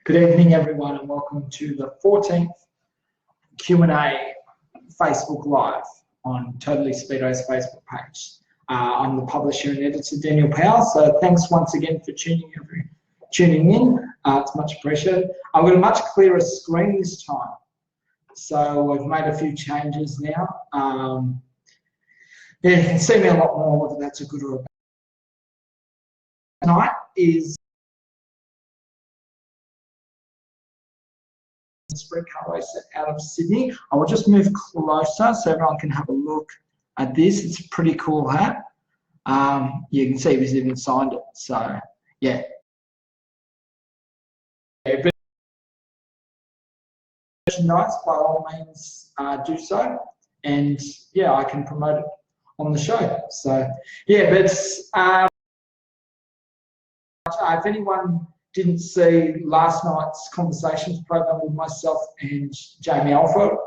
Good evening, everyone, and welcome to the 14th Q&A Facebook Live on Totally Speedway's Facebook page. I'm the publisher and editor, Daniel Powell, so thanks once again for tuning in. It's much appreciated. I've got a much clearer screen this time, so we've made a few changes now. Yeah, you can see me a lot more, whether that's a good or a bad. Tonight is sprint car race out of Sydney. I will just move closer so everyone can have a look at this. It's a pretty cool hat. You can see he's even signed it. So yeah. But merchandise, by all means, do so, and yeah, I can promote it on the show. So yeah, but if anyone didn't see last night's conversations program with myself and Jamie Alford,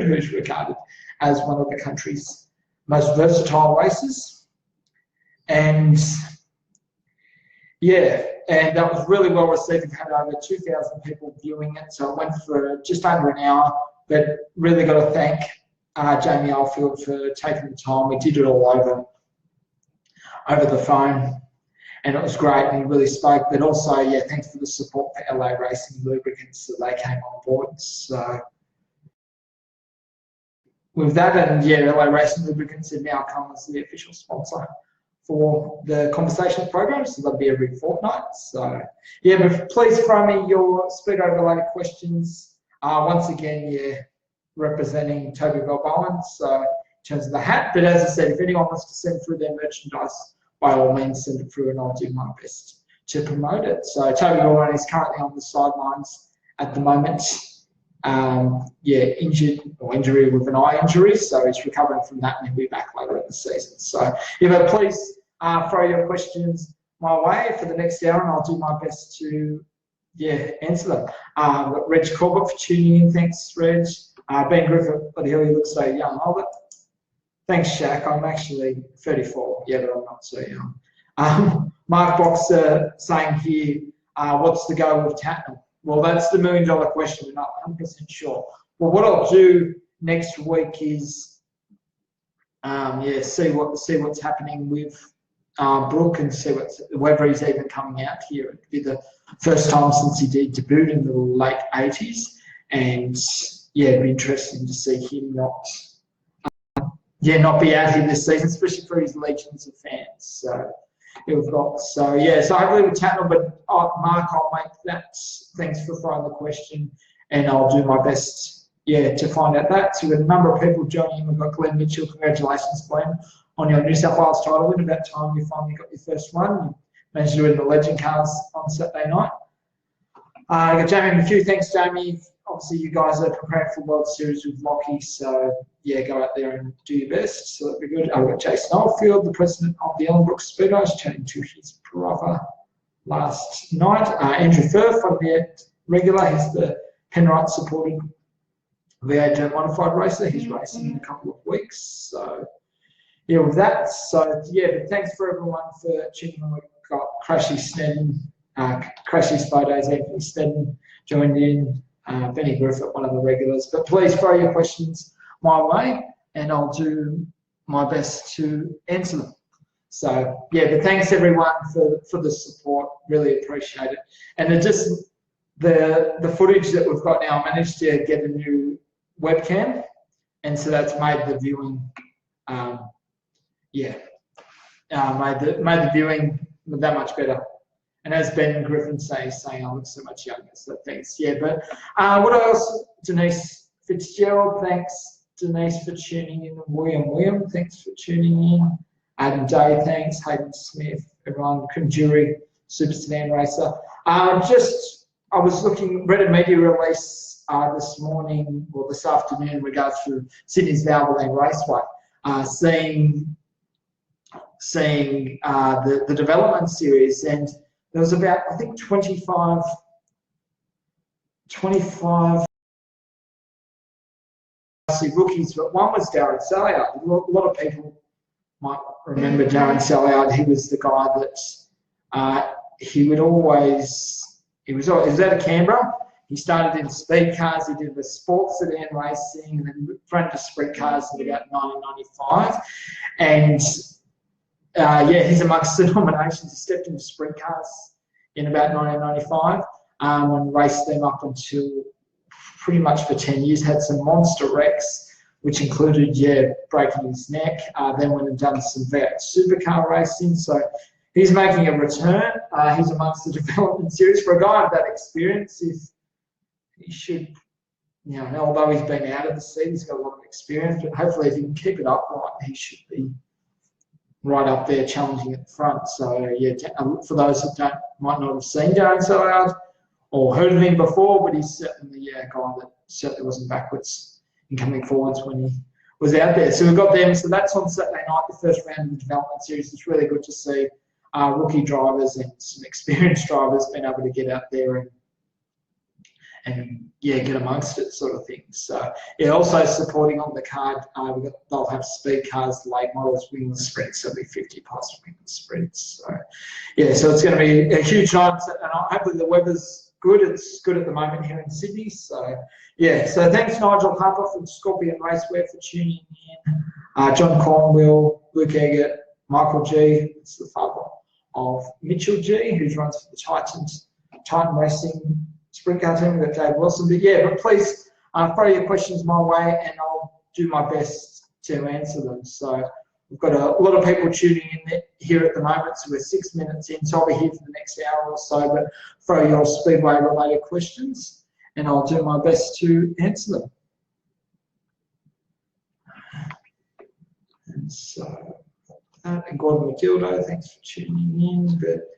who's regarded as one of the country's most versatile racers. And yeah, and that was really well received. We've had over 2,000 people viewing it, so it went for just under an hour, but really got to thank Jamie Alford for taking the time. We did it all over the phone. And it was great, and he really spoke. But also, yeah, thanks for the support for LA Racing Lubricants that they came on board. So with that, and yeah, LA Racing Lubricants have now come as the official sponsor for the conversation program. So that'll be every fortnight. So yeah, but please throw me your Speedo related questions. Once again, yeah, representing Toby Balboa. So in terms of the hat, but as I said, if anyone wants to send through their merchandise, by all means, send it through and I'll do my best to promote it. So Toby Balboa is currently on the sidelines at the moment. Yeah, injury with an eye injury, so he's recovering from that and he'll be back later in the season. So yeah, but please throw your questions my way for the next hour and I'll do my best to answer them. Reg Corbett for tuning in, thanks Reg. Ben Griffith, but he looks so young. Thanks, Shaq. I'm actually 34, yeah, but I'm not so young. Mark Boxer saying here, what's the go with Tatnall? Well, that's the $1 million question. We're not 100% sure. Well, what I'll do next week is, see what's happening with Brooke and see whether he's even coming out here. It'd be the first time since he debuted in the late 80s, and yeah, it'd be interesting to see him not be out here this season, especially for his legions of fans. So hopefully with Tatnall, but Mark, I'll make that. Thanks for throwing the question, and I'll do my best, to find out that. So we've got a number of people joining in. We've got Glenn Mitchell. Congratulations, Glenn, on your New South Wales title win. About time you finally got your first one. You managed to win the Legend Cars on Saturday night. I got Jamie McHugh. Thanks, Jamie. Obviously, you guys are preparing for World Series with Lockie, so yeah, go out there and do your best. So that'd be good. I've got Jason Oldfield, the president of the Ellenbrook Speedway, chatting to his brother last night. Andrew Firth, one of the regular, he's the Penrite supported V8 modified racer. He's racing in a couple of weeks. So yeah, with that, so yeah, but thanks for everyone for tuning in. We've got Crashy Snedden, Crashy's photos, Anthony Snedden joined in. Benny Griffith, one of the regulars. But please throw your questions my way and I'll do my best to answer them. So yeah, but thanks everyone for the support, really appreciate it. And the footage that we've got now, I managed to get a new webcam, and so that's made the viewing made the viewing that much better. And as Ben Griffin saying I look so much younger, so thanks. Yeah, but what else? Denise Fitzgerald, thanks. Denise for tuning in. William, thanks for tuning in. Adam Day, thanks. Hayden Smith, everyone. Kunduri, Super Sedan Racer. I was read a media release this morning or this afternoon in regards to Sydney's Valvoline Raceway, seeing the development series, and there was about, I think, 25 rookies, but one was Darren Salliard. A lot of people might remember Darren Salliard. He was the guy that he would always he was out of Canberra. He started in speed cars. He did the sports sedan racing, and then ran to sprint cars in about 1995. And he's amongst the nominations. He stepped into sprint cars in about 1995 and raced them up until pretty much for 10 years. Had some monster wrecks, which included, breaking his neck. Then went and done some V8 supercar racing. So he's making a return. He's amongst the development series. For a guy of that experience, he should, although he's been out of the seat, he's got a lot of experience, but hopefully if he can keep it up right, he should be right up there challenging at the front. So, for those that might not have seen Darren Sellard or heard of him before, but he's certainly a guy that certainly wasn't backwards in coming forwards when he was out there. So we've got them. So that's on Saturday night, the first round of the development series. It's really good to see rookie drivers and some experienced drivers being able to get out there and get amongst it, sort of thing. So also supporting on the card, they'll have speed cars, late models, wingless sprints. There'll be 50 plus wingless sprints. So so it's going to be a huge night, and hopefully the weather's good. It's good at the moment here in Sydney. So so thanks Nigel Harper from Scorpion Racewear for tuning in. John Cornwell, Luke Eggett, Michael G. It's the father of Mitchell G, who runs for the Titan Racing sprint car team. We've got Dave Wilson. But please throw your questions my way and I'll do my best to answer them. So we've got a lot of people tuning in here at the moment, so we're 6 minutes in, so I'll be here for the next hour or so, but throw your Speedway related questions and I'll do my best to answer them. And so, and Gordon McGildo, thanks for tuning in. But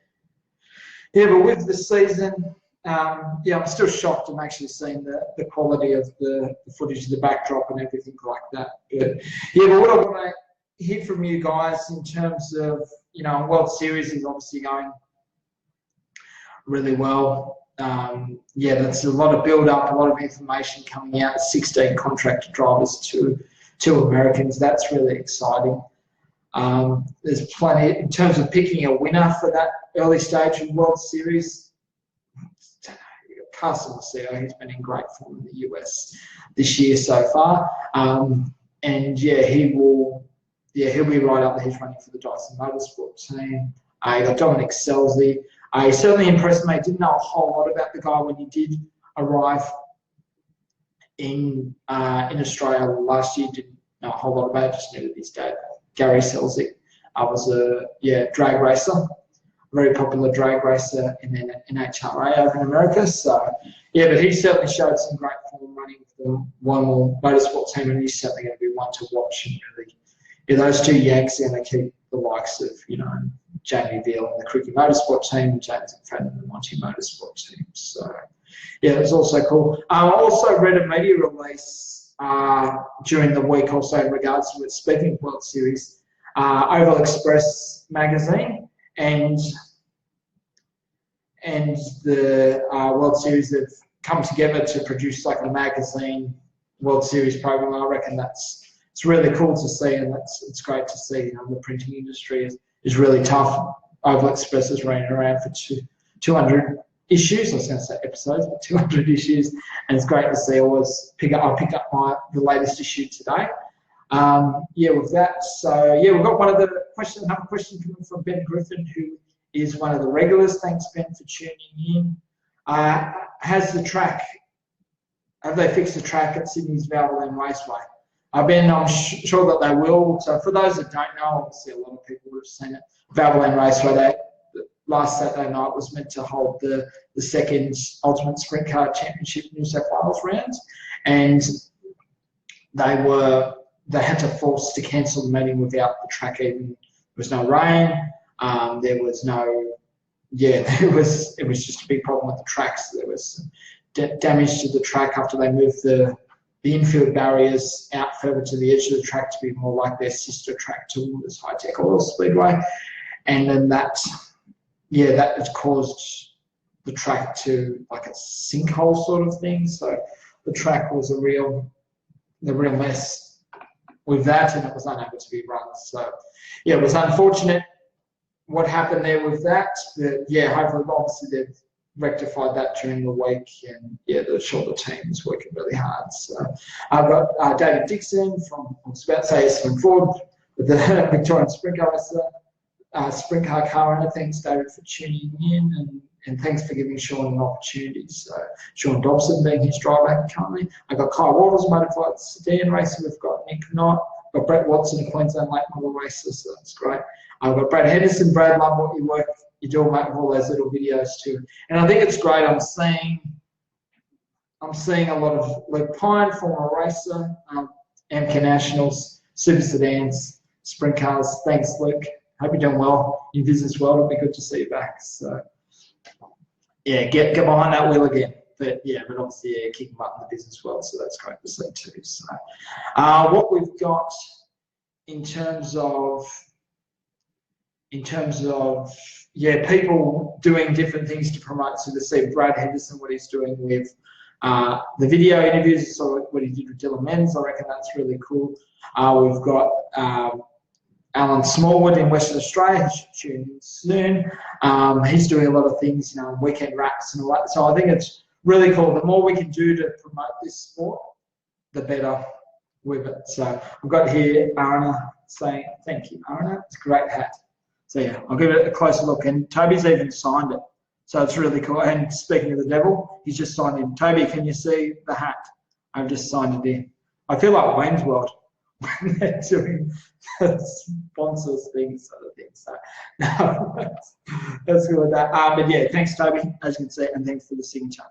with the season, I'm still shocked. I'm actually seeing the quality of the footage of the backdrop and everything like that. But what I want to hear from you guys in terms of, World Series is obviously going really well. That's a lot of build up, a lot of information coming out. 16 contracted drivers, two Americans. That's really exciting. There's plenty in terms of picking a winner for that early stage of World Series. Carson Macedo, he's been in great form in the US this year so far, he'll be right up there. He's running for the Dyson Motorsport team. You got Dominic Selzy. He certainly impressed me. I didn't know a whole lot about the guy when he did arrive in Australia last year. Didn't know a whole lot about it. Just knew that his dad, Gary Selzy, was a drag racer. Very popular drag racer in NHRA over in America. So, but he certainly showed some great form running for the Wyoming Motorsport team, and he's certainly going to be one to watch. And really, those two Yanks are going to keep the likes of, Jamie Veal and the Cricket Motorsport team, and James McFadden and the Monty Motorsport team. So, it was also cool. I also read a media release during the week also in regards to it, speaking of World Series, Oval Express magazine and the World Series have come together to produce like a magazine World Series program. I reckon it's really cool to see, and it's great to see. The printing industry is really tough. Oval Express has ran around for 200 issues. I was going to say episodes, but 200 issues, and it's great to see. I picked up the latest issue today. With that, so we've got another question coming from Ben Griffin, who is one of the regulars. Thanks, Ben, for tuning in. Have they fixed the track at Sydney's Valvoline Raceway? Ben, I'm sure that they will. So for those that don't know, obviously a lot of people have seen it. Valvoline Raceway, last Saturday night was meant to hold the second Ultimate Sprint Car Championship New South Wales rounds, and they had to force to cancel the meeting without the track even. There was no rain. There was no, it was just a big problem with the tracks. There was damage to the track after they moved the infield barriers out further to the edge of the track to be more like their sister track to Waters High Tech Oil Speedway. And then that has caused the track to like a sinkhole sort of thing. So the track was the real mess with that, and it was unable to be run. So it was unfortunate what happened there with that. But hopefully, obviously rectified that during the week, and yeah, the shoulder team is working really hard. So I've got David Dixon from, I was about to say Swing Ford, with the Victorian Sprint Car Sprint Car car owner. Thanks, David, for tuning in, and thanks for giving Sean an opportunity. So Sean Dobson being his driver currently. I've got Kyle Waters, Motorfight Sedan Racer. We've got Nick Knight. Got Brett Watson, Queensland Late Model Racer, so that's great. I've got Brad Henderson. Brad, love what you work you do, mate, with all those little videos too. And I think it's great. I'm seeing a lot of Luke Pine, former racer, MK Nationals, Super Sedans, Sprint Cars. Thanks, Luke. Hope you're doing well in business world. It'll be good to see you back. So yeah, get behind that wheel again. But obviously, yeah, kicking butt in the business world, so that's great to see too. So what we've got in terms of people doing different things to promote. So to see Brad Henderson, what he's doing with the video interviews, so what he did with Dylan Menz, I reckon that's really cool. We've got Alan Smallwood in Western Australia, he should tune in soon. He's doing a lot of things, weekend wraps and all that. So I think it's really cool. The more we can do to promote this sport, the better with it. So I've got here Arna saying, thank you, Arna. It's a great hat. So yeah, I'll give it a closer look. And Toby's even signed it. So it's really cool. And speaking of the devil, he's just signed in. Toby, can you see the hat? I've just signed it in. I feel like Wayne's World when they're doing sponsors things, sort of things. So no, that's good with that. But yeah, thanks, Toby, as you can see, and thanks for the signature.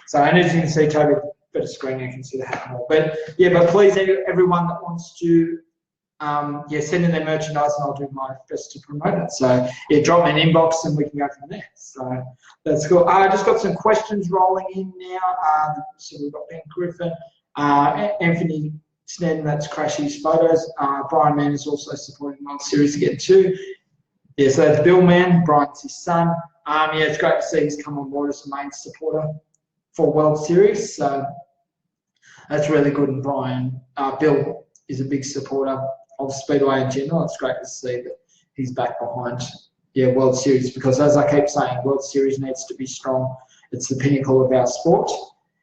So, and as you can see, Toby, better screen, you can see the hat more. But yeah, but please, everyone that wants to send in their merchandise, and I'll do my best to promote it. So yeah, drop me an inbox and we can go from there. So that's cool. I just got some questions rolling in now. So we've got Ben Griffin, Anthony Snedden, that's Crashy's photos. Brian Mann is also supporting World Series again too. Yeah, so that's Bill Mann, Brian's his son. Yeah, it's great to see he's come on board as a main supporter for World Series. So that's really good. And Brian, Bill is a big supporter of Speedway in general. It's great to see that he's back behind World Series, because as I keep saying, World Series needs to be strong. It's the pinnacle of our sport,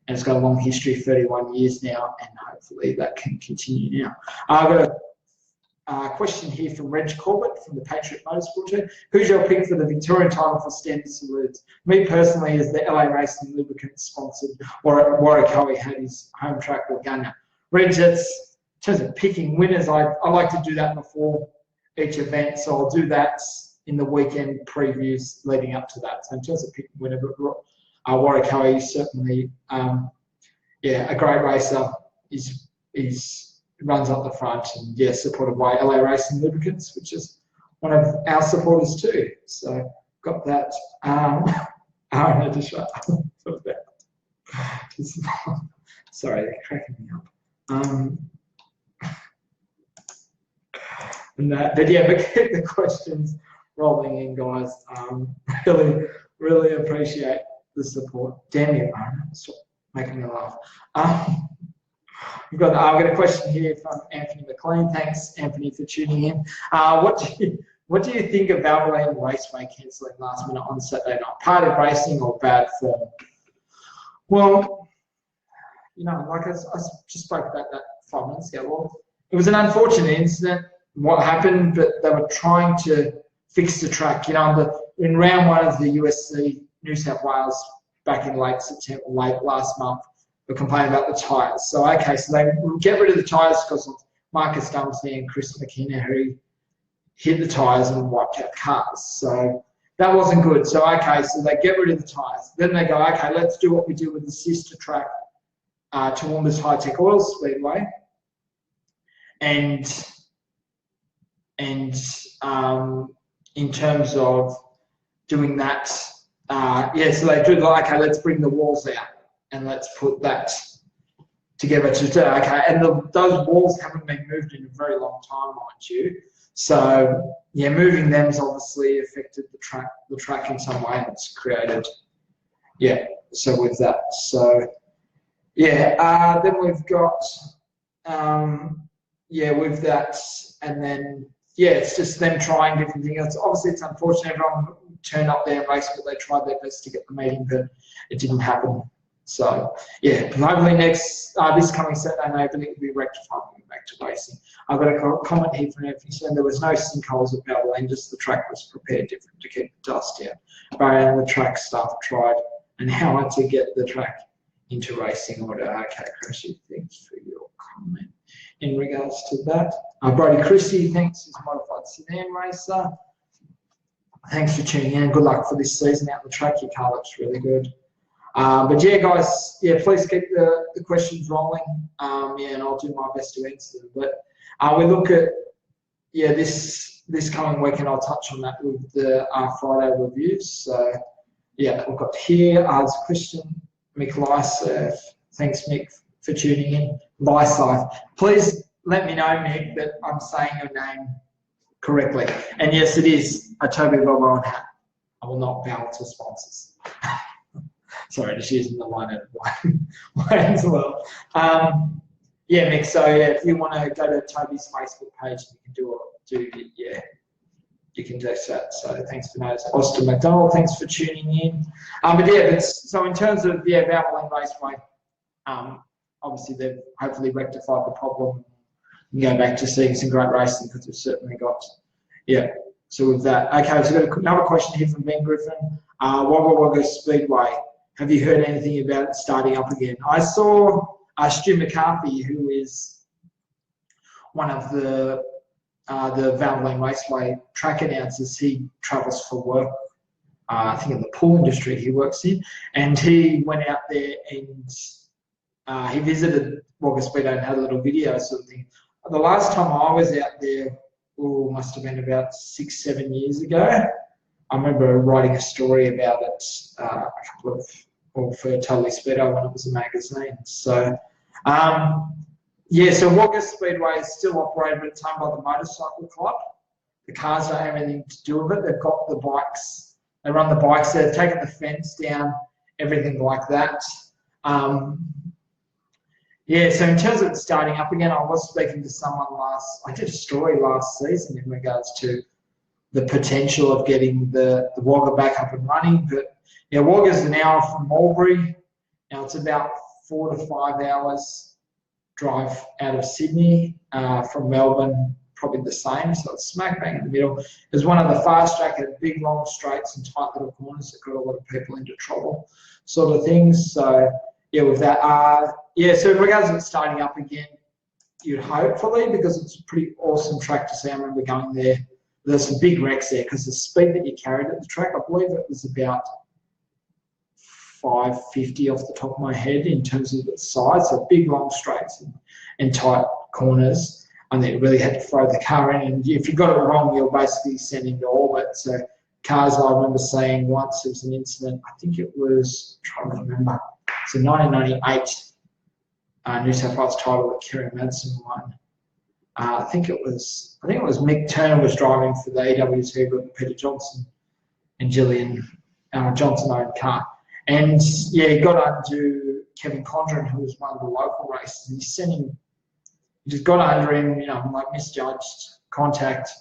and it's got a long history, 31 years now, and hopefully that can continue now. I've got a question here from Reg Corbett from the Patriot Motorsport team. Who's your pick for the Victorian title for Standard Salutes? Me personally is the LA Racing Lubricants sponsored, or Warwick had his home track with Gunner. Reg, that's in terms of picking winners, I like to do that before each event, so I'll do that in the weekend previews leading up to that. So in terms of picking winner, but Warwick is certainly a great racer. He's runs up the front, and supported by LA Racing Lubricants, which is one of our supporters too. So got that. I just shut sorry, they're cracking me up. But keep the questions rolling in, guys. Really appreciate the support. Damn you, Aaron. Stop making me laugh. I've got a question here from Anthony McLean. Thanks, Anthony, for tuning in. What do you think of Valvoline Raceway cancelling last minute on Saturday night? Part of racing or bad form? Well, like I just spoke about that 5 minutes ago. Well, it was an unfortunate incident, what happened, but they were trying to fix the track. In round one of the USC New South Wales back in late last month, were complaining about the tyres. So they get rid of the tyres because of Marcus Dumsley and Chris McKenna, who hit the tyres and wiped out cars. So that wasn't good. So they get rid of the tyres. Then they go, let's do what we do with the sister track to Wombers High Tech Oil Speedway. And in terms of doing that, so they do let's bring the walls out and let's put that together to do. And those walls haven't been moved in a very long time, mind you. So moving them has obviously affected the track in some way, and it's created so with that. So then we've got with that, and then yeah, it's just them trying different things. Obviously, it's unfortunate everyone turned up there and raced, but they tried their best to get the meeting, but it didn't happen. So, yeah, hopefully this coming Saturday, maybe it will be rectified and we're back to racing. I've got a comment here from Anthony saying there was no sinkholes at Ballylane, just the track was prepared different to keep the dust out. Barry and the track staff tried and how to get the track into racing order. Okay, Chrissy, thanks for your comment in regards to that. Brody Christie, thanks, is a modified sedan racer. Thanks for tuning in. Good luck for this season out the track. Your car looks really good. But yeah, guys, yeah, please keep the questions rolling. Yeah, and I'll do my best to answer them. But we look at, yeah, this coming week, and I'll touch on that with the Friday reviews. So yeah, we've got here as Christian Mick. Thanks, Mick, for tuning in. Life. Please let me know, Mick, that I'm saying your name correctly. And yes, it is a Toby Bobo hat. I will not bow to sponsors. Sorry, just using the line out of line as well. Yeah, Mick, so yeah, if you want to go to Toby's Facebook page, you can you can do that. So thanks for noticing. Austin McDonald, thanks for tuning in. But yeah, so in terms of, yeah, Valvoline Raceway, obviously they've hopefully rectified the problem and go back to seeing some great racing, because we've certainly got, yeah, so with that. Okay, so we've got another question here from Ben Griffin. Wagga Wagga Speedway, have you heard anything about it starting up again? I saw Stu McCarthy, who is one of the Valvoline Raceway track announcers. He travels for work, I think in the pool industry he works in, and he went out there and he visited Wagga Speedway and had a little video sort of thing. The last time I was out there, must have been about 6-7 years ago. I remember writing a story about it for Totally Speedway when it was a magazine. So, yeah, so Wagga Speedway is still operated, but it's owned by the motorcycle club. The cars don't have anything to do with it. They've got the bikes. They run the bikes there. They've taken the fence down, everything like that. Yeah, so in terms of it starting up again, I was speaking to someone I did a story last season in regards to the potential of getting the Wagga back up and running. But yeah, Wagga's an hour from Mulberry. Now it's about 4 to 5 hours drive out of Sydney. From Melbourne, probably the same. So it's smack bang in the middle. There's one of the fast track, had big long straights and tight little corners that got a lot of people into trouble, sort of things. So yeah, with that, yeah, so in regards to it starting up again, you'd hopefully, because it's a pretty awesome track to see. I remember going there. There's some big wrecks there because the speed that you carried at the track, I believe it was about 550 off the top of my head in terms of its size. So big long straights and tight corners. And then you really had to throw the car in. And if you got it wrong, you're basically sending to orbit. So cars, I remember seeing once, there was an incident, I think it was, I'm trying to remember, it's a 1998 New South Wales title that Kerry Madsen won. I think it was Mick Turner was driving for the EWT, but Peter Johnson and Gillian Johnson owned car. And yeah, he got onto Kevin Condren, who was one of the local races, and he just got under him, like misjudged contact,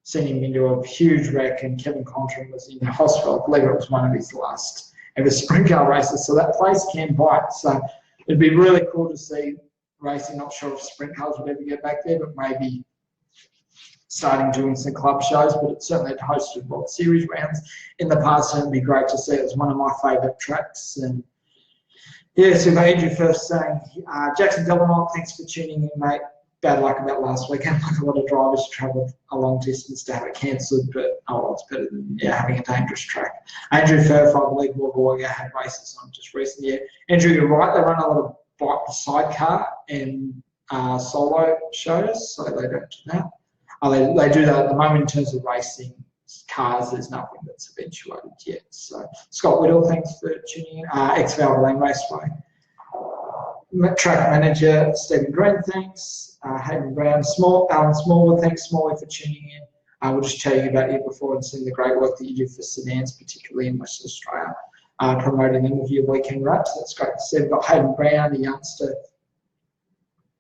sent him into a huge wreck, and Kevin Condren was in the hospital. I believe it was one of his last ever sprint car races, so that place can bite. So it'd be really cool to see racing. Not sure if sprint cars would ever get back there, but maybe starting doing some club shows. But it certainly had hosted World Series rounds in the past, and it'd be great to see. It was one of my favourite tracks. And yeah, so Andrew first saying, Jackson Delamont, thanks for tuning in, mate. Bad luck about last weekend. Like a lot of drivers travelled a long distance to have it cancelled, but it's better than having a dangerous track. Andrew Firth, I believe Wagga Wagga had races on just recently. Yeah. Andrew, you're right. They run a lot of bike sidecar and solo shows, so they don't do that. They do that at the moment in terms of racing cars. There's nothing that's eventuated yet. So Scott Whittle, thanks for tuning in. Ex-Valvoline Raceway. Track manager Stephen Green, thanks. Hayden Brown, Alan Smallwood, thanks Smallwood for tuning in. We'll just chatting about you before and seeing the great work that you do for sedans, particularly in Western Australia, promoting them with your weekend wraps. That's great to see. We've got Hayden Brown, a youngster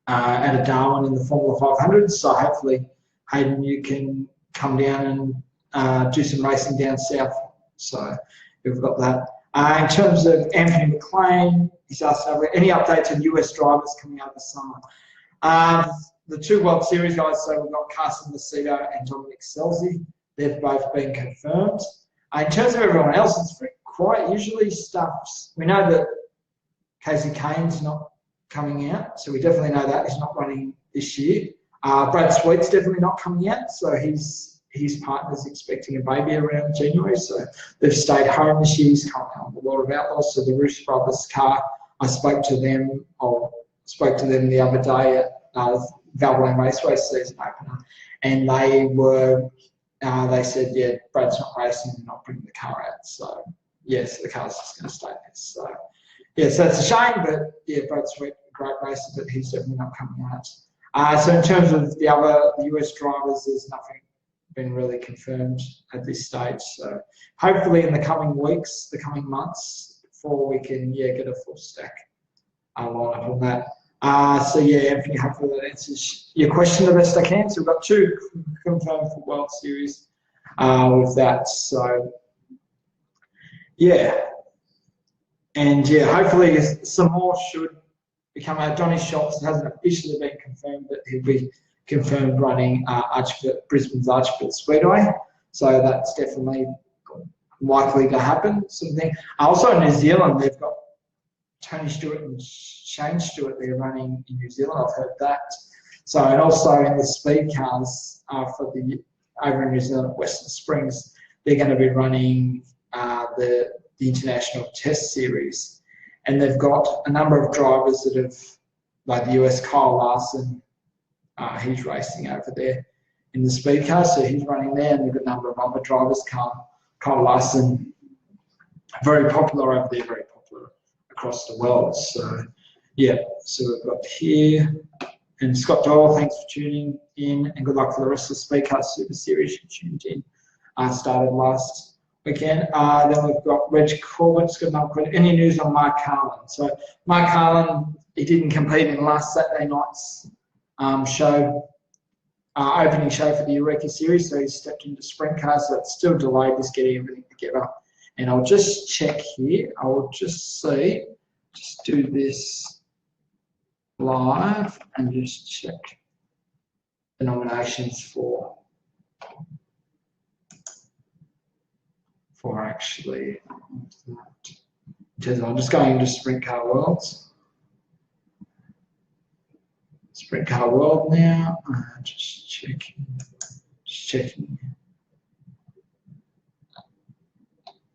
out of Darwin in the Formula 500. So hopefully Hayden, you can come down and do some racing down south. So we've got that. In terms of Anthony McLean, he's asked any updates on US drivers coming out of the summer. The two World Series guys, so we've got Carson Macedo and Dominic Scelzi. They've both been confirmed. In terms of everyone else, it's pretty quiet. Usually stuffs. We know that Casey Kane's not coming out, so we definitely know that he's not running this year. Brad Sweet's definitely not coming out, so his partner's expecting a baby around January, so they've stayed home this year. He's currently on the World of Outlaws. So the Roos Brothers car, I spoke to them the other day at Valvoline Raceway season opener, and they said, yeah, Brad's not racing and not bringing the car out. So yes, the car's just going to stay there. So yeah, so it's a shame, but yeah, Brad Sweet, a great racer, but he's definitely not coming out. So in terms of the US drivers, there's nothing been really confirmed at this stage. So hopefully in the coming weeks, the coming months, before we can get a full stack lineup on that. So yeah, Anthony, hopefully that answers your question the best I can. So we've got 2 confirmed for World Series with that. So yeah, and yeah, hopefully some more should become out. Donny Scholz hasn't officially been confirmed, but he'll be confirmed running Brisbane's Archibald Speedway. So that's definitely likely to happen. Something. Also in New Zealand, they've got Tony Stewart and Shane Stewart. They're running in New Zealand. I've heard that. So, and also in the speed cars for over in New Zealand, Western Springs, they're going to be running the International Test Series, and they've got a number of drivers that have, like the US Kyle Larson. He's racing over there in the speed car, so he's running there, and they've got a number of other drivers. Kyle Larson, very popular over there, very popular across the world. So yeah, so we've got here, and Scott Doyle, thanks for tuning in, and good luck for the rest of the Speed Car Super Series you tuned in. Started last weekend. Then we've got Reg Corbett's got another question. Any news on Mark Carlin? So Mark Carlin, he didn't compete in last Saturday night's show, opening show for the Eureka Series, so he stepped into sprint cars, so it's still delayed, just getting everything together. And I'll just check here, I will just do this live and just check the nominations for actually, I'm just going into Sprint Car Worlds. Sprint Car World now. Just checking.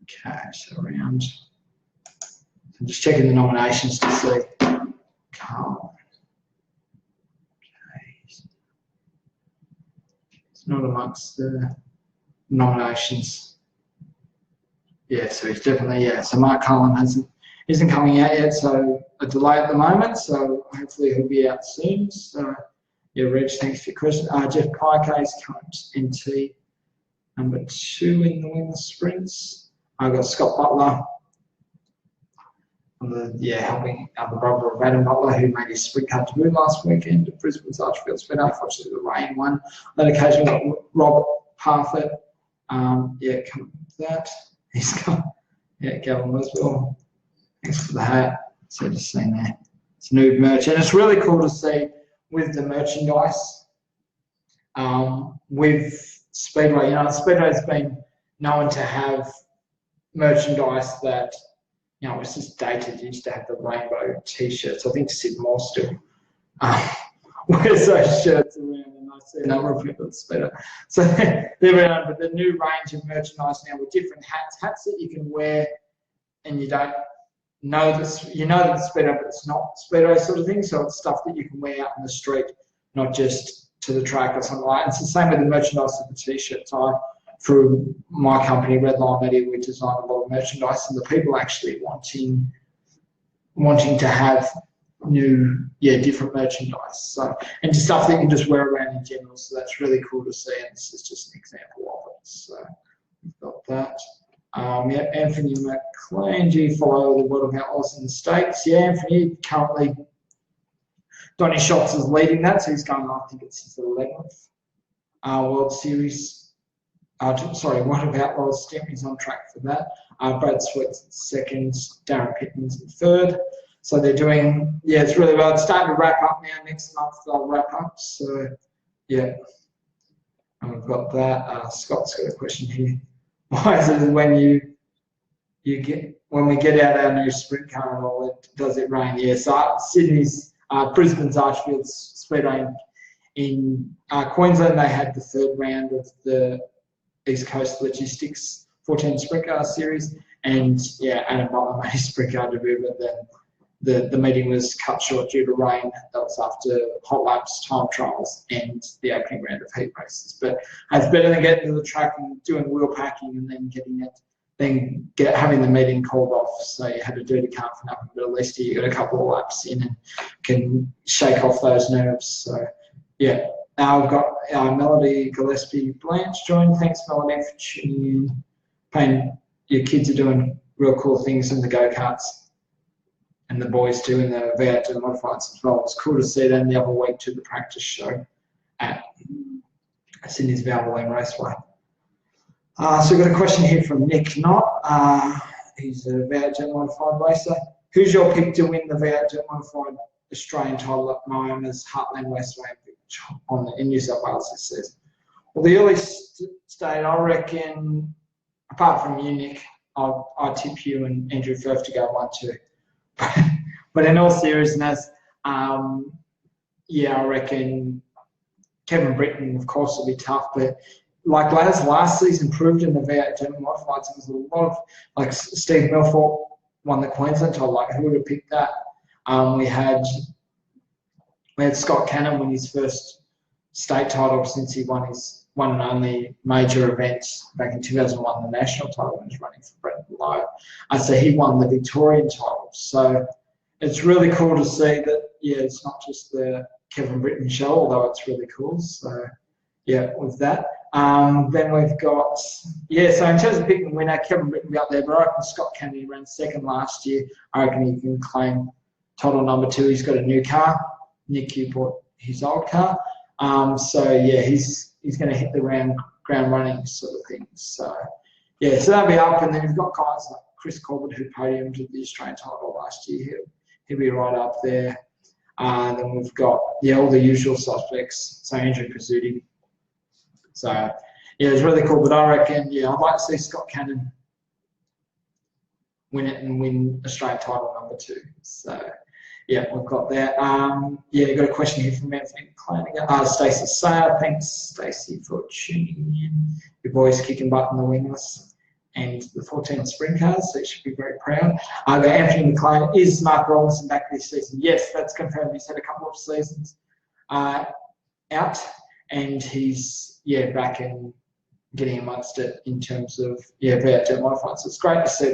Okay, so around. I'm just checking the nominations to see. Carl. Okay. It's not amongst the nominations. Yeah, so he's definitely, so Mark Cullen isn't coming out yet, so a delay at the moment, so hopefully he'll be out soon. So yeah, Reg, thanks for your question. Jeff Piquet's current NT number 2 in the women's sprints. I've got Scott Butler, helping the brother of Adam Butler, who made his sprint car debut last weekend at Brisbane's Archfield Speed. Unfortunately, the rain won. On that occasion, got Robert Parfitt. Coming with that. He's got, Gavin Westwell. Thanks for the hat. So just seeing there. It's new merch. And it's really cool to see with the merchandise, with Speedway. Speedway's been known to have merchandise that, it's just dated. You used to have the rainbow T-shirts. I think Sid Moore still wears those shirts around, and I see a number of people at Speedway. So they're around, but the new range of merchandise now with different hats that you can wear, and you don't know this. You know that it's Speedway, but it's not Speedway sort of thing. So it's stuff that you can wear out in the street, not just to the track or something like that. It's the same with the merchandise of the T-shirts. Through my company, Red Line Media, we design a lot of merchandise, and the people actually wanting to have new, different merchandise. So, and just stuff that you can just wear around in general. So that's really cool to see, and this is just an example of it. So we've got that. Anthony McLean, do you follow the World of Outlaws in the States? Yeah, Anthony, currently Donny Scholz is leading that, so he's going, I think it's his 11th World Series. What about World Stem? He's on track for that. Brad Sweat's second, Darren Pittman's in third. So they're doing, it's really well. It's starting to wrap up now. Next month they'll wrap up. So, yeah. And we've got that. Scott's got a question here. Why is it when when we get out our new sprint car and all, does it rain? Yeah, so Sydney's, Brisbane's Archfield Speedway in Queensland, they had the third round of the East Coast Logistics 14 Sprint Car Series, and Adam Butler made his sprint car debut, but then the meeting was cut short due to rain. That was after hot laps, time trials, and the opening round of heat races. But it's better than getting to the track and doing wheel packing and then having the meeting called off. So you had a dirty car for nothing, but at least you got a couple of laps in and can shake off those nerves. So yeah. Now we've got Melody Gillespie Blanche joined. Thanks, Melody, for tuning in. Your kids are doing real cool things in the go-karts, and the boys doing the V8 modifieds as well. It's cool to see them the other week to the practice show at Sydney's Valvoline Raceway. So we've got a question here from Nick Knott. He's a V8 modified racer. Who's your pick to win the V8 modified Australian title at Miami's Heartland Raceway in New South Wales this season? Well, the early state, I reckon, apart from you, Nick, I tip you and Andrew Firth to go 1-2. But in all seriousness, I reckon Kevin Britton, of course, will be tough, but like last season proved in the V8 modifieds, there was a lot of, like Steve Milford won the Queensland title, like who would have picked that? We had Scott Cannon win his first state title since he won his one and only major event back in 2001, the national title, when he was running for Brett Lowe. So he won the Victorian title. So it's really cool to see that, it's not just the Kevin Britton show, although it's really cool. So, with that. Then we've got, so in terms of picking a winner, Kevin Britton will be up there, but I reckon Scott Cannon ran second last year. I reckon he can claim title number 2. He's got a new car. Nick, you bought his old car. He's going to hit the ground running sort of thing. So, so that'll be up. And then we've got guys like Chris Corbett, who podiumed at the Australian title last year. He'll be right up there. Then we've got, all the usual suspects. So Andrew Pizzuti. So, it's really cool. But I reckon, I'd like to see Scott Cannon win it and win Australian title number 2. So, we've got that. Got a question here from Anthony McLean again. Stacey Sayer, thanks, Stacey, for tuning in. Your boys kicking butt in the wingless and the 14 sprint cars, so you should be very proud. Anthony McLean, is Mark Robinson back this season? Yes, that's confirmed. He's had a couple of seasons out, and he's back and getting amongst it in terms of V8 modified. So it's great to see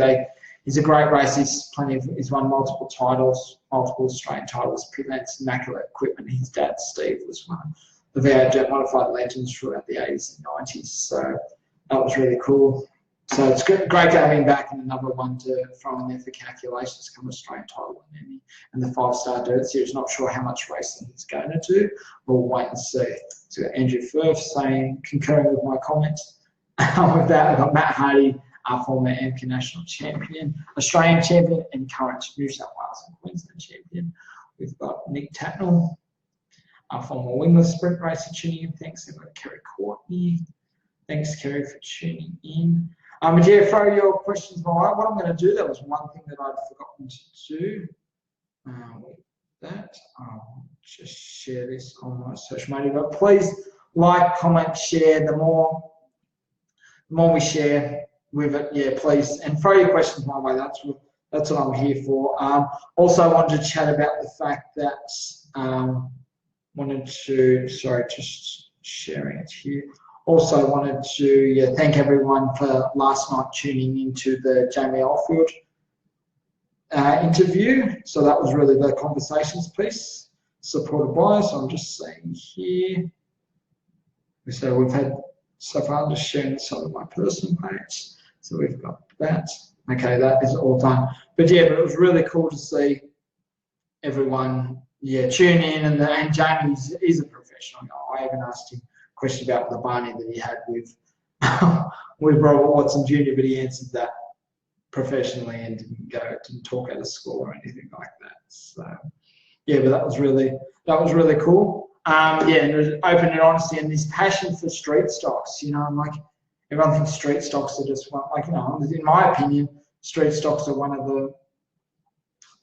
he's a great racer. He's won multiple titles, multiple Australian titles, Pitlands, immaculate equipment. His dad, Steve, was one of the V8 modified legends throughout the 80s and 90s. So that was really cool. So it's great to have him back, and another one to throw in there for calculations, come Australian title and the 5-star dirt series. Not sure how much racing he's going to do. We'll wait and see. So Andrew Firth concurring with my comments. With that, we've got Matt Hardy, our former AMCA national champion, Australian champion, and current New South Wales and Queensland champion. We've got Nick Tatnell, our former wingless sprint racer, tuning in. Thanks. We've got Kerry Courtney. Thanks, Kerry, for tuning in. Throw your questions my way. What I'm going to do, that was one thing that I'd forgotten to do. With that, I'll just share this on my social media. But please like, comment, share. The more we share with it, please. And throw your questions my way. That's what I'm here for. Also, I wanted to chat about the fact that just sharing it here. Also wanted to thank everyone for last night tuning into the Jamie Oldfield interview. So that was really the conversations piece supported by us. So I'm just saying here. So we've had so far, I'm just sharing some of my personal page. So we've got that. Okay, that is all done. But it was really cool to see everyone tune in, and Jamie is a professional. I even asked him question about the Barney that he had with with Robert Watson Jr., but he answered that professionally and didn't talk out of school or anything like that. So yeah, but that was really cool. Yeah, and it was open and honesty and this passion for street stocks. You know, I'm like, everyone thinks street stocks are just like, you know, in my opinion, street stocks are one of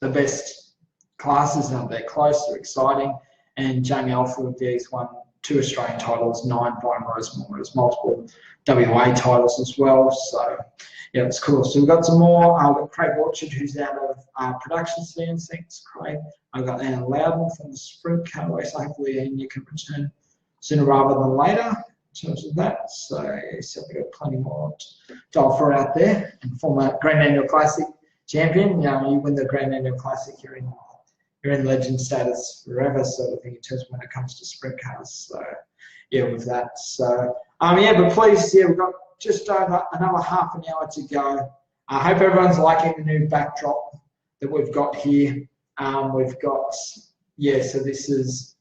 the best classes out there. Close, they're exciting, and Jamie Alfield, he's won 2 Australian titles, 9 Brian Rosemore, multiple WA titles as well. So yeah, it's cool. So we've got some more. We've got Craig Orchard, who's out of production stands. Thanks, Craig. I've got Anna Loudon from the Sprint Car Race. Hopefully, Ian, you can return sooner rather than later in terms of that. So we've got plenty more to offer out there. And former Grand Annual Classic champion. You know, you win the Grand Annual Classic, you're in legend status forever, sort of thing, in terms of when it comes to sprint cars. So yeah, with that. So yeah, but please, yeah, we've got just over another half an hour to go. I hope everyone's liking the new backdrop that we've got here. We've got, yeah, so this is,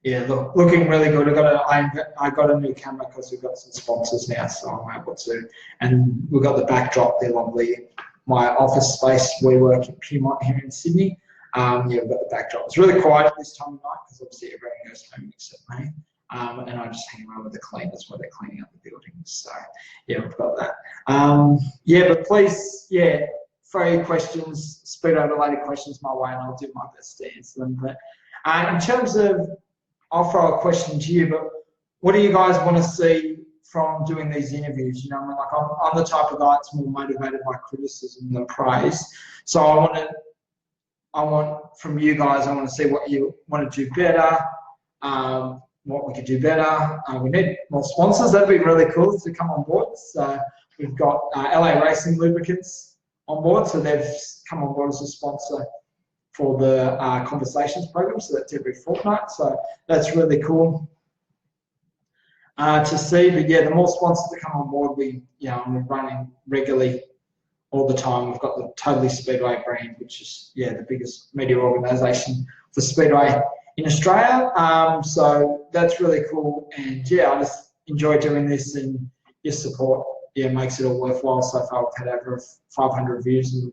yeah, looking really good. I got a new camera because we've got some sponsors now, so I'm able to, and we've got the backdrop. They're lovely. My office space, we work at Piedmont here in Sydney. Yeah, we've got the backdrop. It's really quiet this time of night because obviously everyone goes home except me. And I just hang around with the cleaners while they're cleaning up the buildings. So yeah, we've got that. Yeah, but please, yeah, throw your questions, speedo-related questions my way, and I'll do my best to answer them. But in terms of, I'll throw a question to you, but what do you guys want to see from doing these interviews? You know, I mean, like I'm the type of guy that's more motivated by criticism than praise. So I want from you guys, I want to see what you want to do better, what we could do better. We need more sponsors. That'd be really cool to come on board. So we've got LA Racing Lubricants on board. So they've come on board as a sponsor for the Conversations program. So that's every fortnight. So that's really cool to see. But yeah, the more sponsors that come on board, we're running regularly all the time. We've got the Totally Speedway brand, which is, yeah, the biggest media organisation for Speedway in Australia. So that's really cool. And yeah, I just enjoy doing this, and your support, yeah, makes it all worthwhile. So far we've had over 500 views, and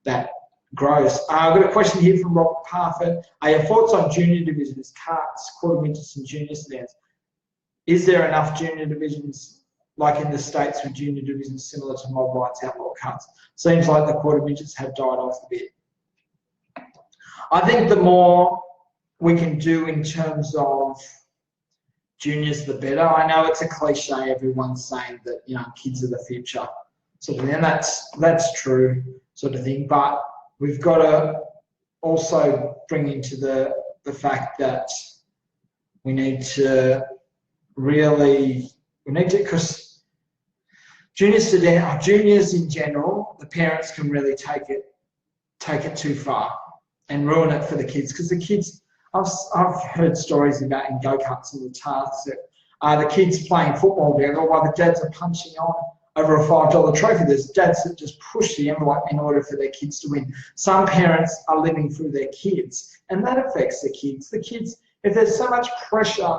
that grows. I've got a question here from Rob Parfit. Are your thoughts on junior divisions, karts, quarter midgets and junior sedans? Is there enough junior divisions, like in the States, with junior divisions similar to Mob Lights Outlaw karts? Seems like the quarter midgets have died off a bit. I think the more we can do in terms of juniors, the better. I know it's a cliche, everyone's saying that, you know, kids are the future, sort of thing, and that's true, sort of thing. But we've got to also bring into the fact that we need to, because juniors in general, the parents can really take it too far and ruin it for the kids, because the kids, I've heard stories about in go-karts and the tarts that the kids playing football together while the dads are punching on over a $5 trophy. There's dads that just push the envelope in order for their kids to win. Some parents are living through their kids, and that affects the kids. The kids, if there's so much pressure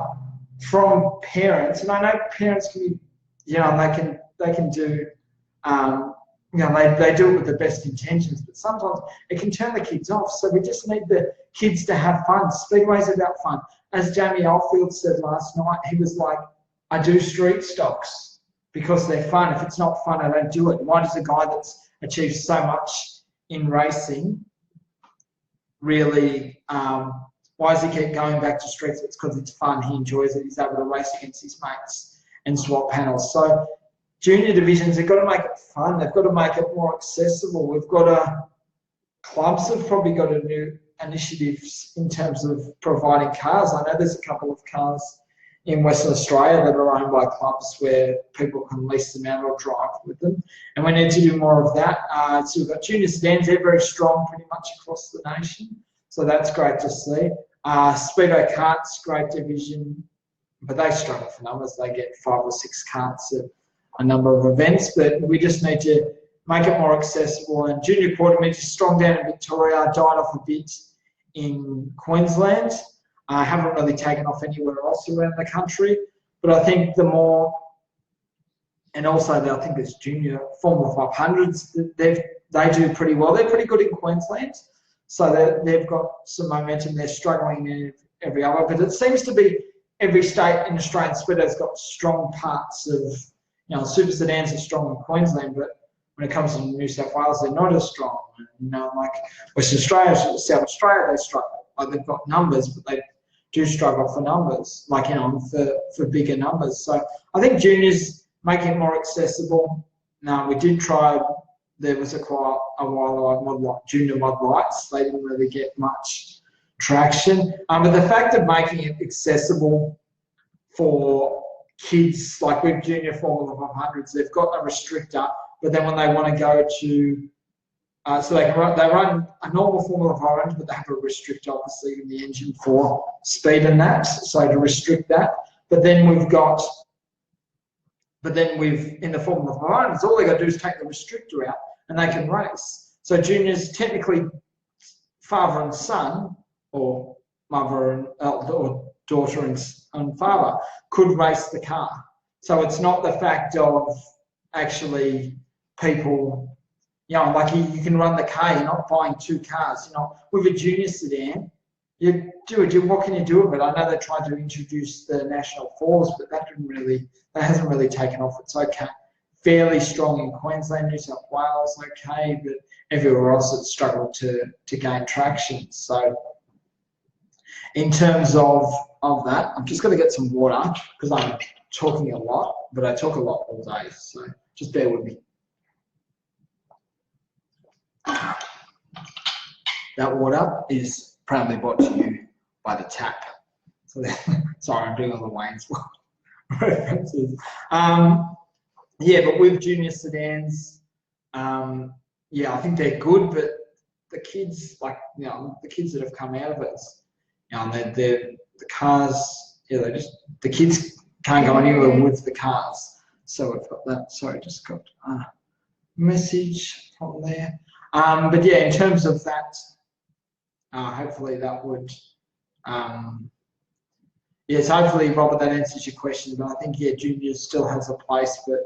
from parents, and I know parents can be, you know, they can do, you know, they do it with the best intentions, but sometimes it can turn the kids off. So we just need the kids to have fun. Speedway's about fun. As Jamie Alfield said last night, he was like, I do street stocks because they're fun. If it's not fun, I don't do it. Why does a guy that's achieved so much in racing really, why does he keep going back to streets? It's because it's fun. He enjoys it. He's able to race against his mates and swap panels. So junior divisions, they've got to make it fun. They've got to make it more accessible. We've got clubs have probably got a new initiatives in terms of providing cars. I know there's a couple of cars in Western Australia that are owned by clubs where people can lease them out or drive with them. And we need to do more of that. So we've got junior sedans, they're very strong pretty much across the nation. So that's great to see. Speedo karts, great division, but they struggle for numbers. They get 5 or 6 karts at a number of events, but we just need to make it more accessible. And junior quarter midgets, strong down in Victoria, died off a bit in Queensland. Haven't really taken off anywhere else around the country. But I think the more, and also I think there's junior Formula 500s, they do pretty well. They're pretty good in Queensland. So they've got some momentum. They're struggling in every other. But it seems to be every state in Australian Speedway's got strong parts of, super sedans are strong in Queensland, but when it comes to New South Wales, they're not as strong. Like Western Australia, South Australia, they struggle. Like they've got numbers, but they do struggle for numbers, like, for bigger numbers. So I think juniors making it more accessible. Now, we did try, there was quite a while junior mod lights. They didn't really get much traction. But the fact of making it accessible for kids, like with junior Formula 500s, they've got a restrictor, but then when they want to go to, so they run a normal Formula 500, but they have a restrictor, obviously, in the engine for speed and that, so to restrict that. But then in the Formula 500s, all they got to do is take the restrictor out and they can race. So juniors, technically, father and son, or mother and or daughter and father, could race the car. So it's not the fact of actually people, like you can run the car, you're not buying two cars. With a junior sedan, what can you do with it? I know they tried to introduce the National Fours, but that hasn't really taken off. It's okay. Fairly strong in Queensland, New South Wales, okay, but everywhere else it's struggled to gain traction. So in terms of that, I'm just going to get some water because I'm talking a lot, but I talk a lot all day, so just bear with me. That water is proudly brought to you by the tap. So sorry, I'm doing all the Wayne's references. But with junior sedans, I think they're good, but the kids, the kids that have come out of it, the cars, the kids can't go anywhere with the cars. So we've got that. Sorry, just got a message from there. But in terms of that, hopefully that would, yes, hopefully, Robert, that answers your question. But I think, juniors still has a place, but,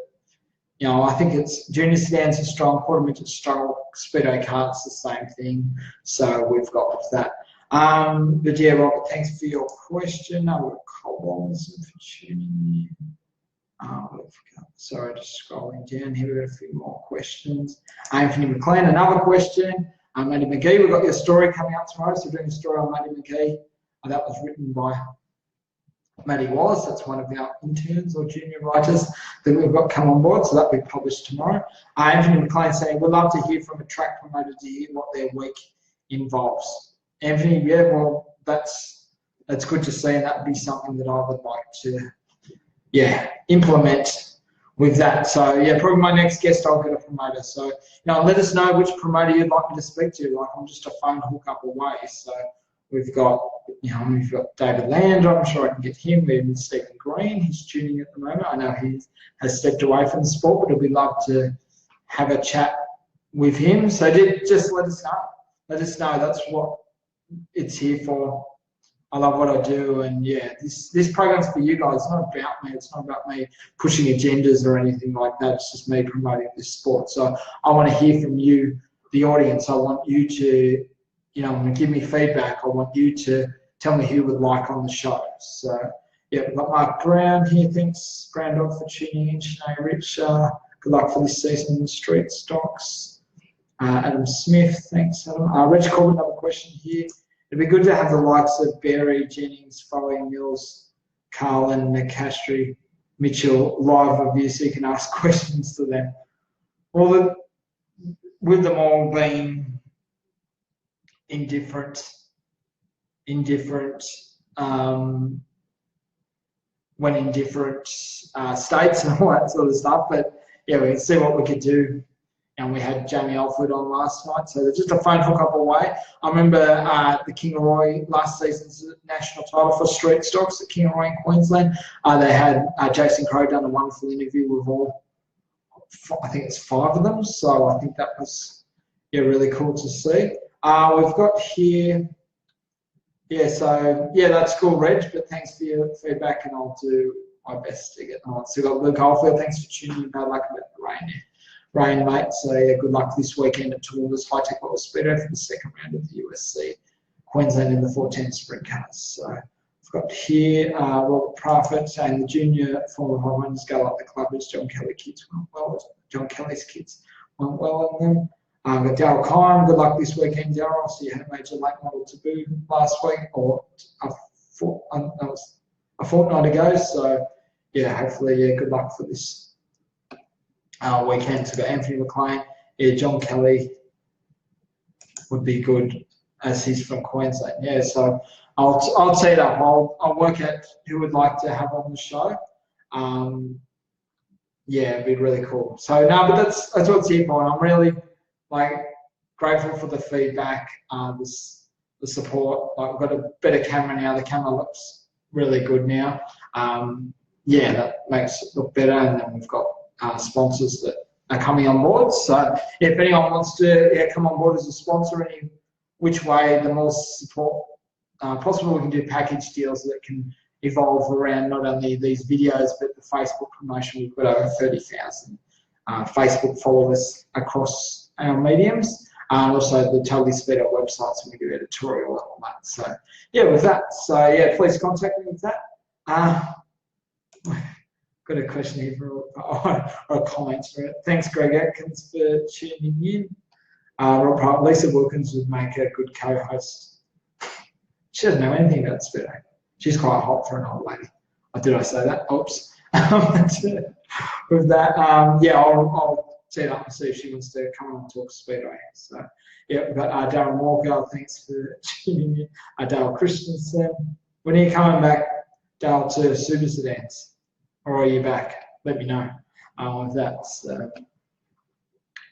I think it's junior sedans are strong, quarter midgets struggle, speedo karts the same thing. So we've got that. But Robert, thanks for your question. I've got Colbons for tuning in. Sorry, just scrolling down here. We've got a few more questions. Anthony McLean, another question. Maddie McGee, we've got your story coming up tomorrow. So we're doing a story on Maddie McGee. That was written by Maddie Wallace. That's one of our interns or junior writers that we've got come on board. So that'll be published tomorrow. Anthony McLean saying, we'd love to hear from a track promoter to hear what their week involves. Anthony, well, that's good to see, and that would be something that I would like to, implement with that. So, probably my next guest, I'll get a promoter. So, let us know which promoter you'd like me to speak to. Like, I'm just a phone hookup away. So, we've got David Lander. I'm sure I can get him. We have Stephen Green. He's tuning at the moment. I know he has stepped away from the sport, but we'd love to have a chat with him. So, just let us know. Let us know. That's what it's here for. I love what I do, and this program's for you guys. It's not about me. It's not about me pushing agendas or anything like that. It's just me promoting this sport. So I want to hear from you, the audience. I want you to, give me feedback. I want you to tell me who you would like on the show. So we've got Mark Brown here. Thanks, Brown Dog, for tuning in. Sinead Rich, good luck for this season in the street stocks. Adam Smith, thanks, Adam. Rich Corbett, another question here. It'd be good to have the likes of Berry, Jennings, Foley, Mills, Carlin, Nicastri, Mitchell live with you so you can ask questions to them. Well, with them all being in different states and all that sort of stuff, but we can see what we could do. And we had Jamie Alford on last night, so they're just a phone hook up away. I remember the Kingaroy last season's national title for street stocks at Kingaroy in Queensland. They had Jason Crowe done a wonderful interview with all, I think it's 5 of them, so I think that was really cool to see. We've got here Yeah, so yeah, that's cool, Reg. But thanks for your feedback, and I'll do my best to get on. So we've got Luke Oldfield. Thanks for tuning in. Bad luck about the rain, mate. So yeah, good luck this weekend at Toowoomba's High Tech World Speedway for the second round of the USC Queensland in the 410 sprint cars. So I've got here Robert Prophet saying the junior Formula 500s go up the club as John Kelly kids went well. John Kelly's kids went well in them. I've got Daryl Kine, good luck this weekend, Daryl. So you had a major late model taboo last week, or a fortnight ago. So yeah, hopefully, yeah, good luck for this weekend. So got Anthony McLean, yeah, John Kelly would be good as he's from Queensland. Yeah, so I'll tee it up. I'll work out who would like to have on the show. Yeah, it'd be really cool. So no, but that's what's here for, and I'm really grateful for the feedback, the support. We've got a better camera now. The camera looks really good now. Yeah, that makes it look better, and then we've got sponsors that are coming on board. So if anyone wants to come on board as a sponsor, any which way, the more support possible, we can do package deals that can evolve around not only these videos but the Facebook promotion. We've got over 30,000 Facebook followers across our mediums, and also the Totally Speedway website, so we do editorial and all that. So yeah, with that, so yeah, please contact me with that. Got a question here or a comment for it. Thanks, Greg Atkins, for tuning in. Lisa Wilkins would make a good co-host. She doesn't know anything about Speedway. She's quite hot for an old lady. Oh, did I say that? Oops. With that, yeah, I'll set it up and see if she wants to come on and talk Speedway. So yeah, we've got Darren Walker. Thanks for tuning in. Dale Christensen. When are you coming back, Dale, to Super Sedans? Or are you back? Let me know with that. So,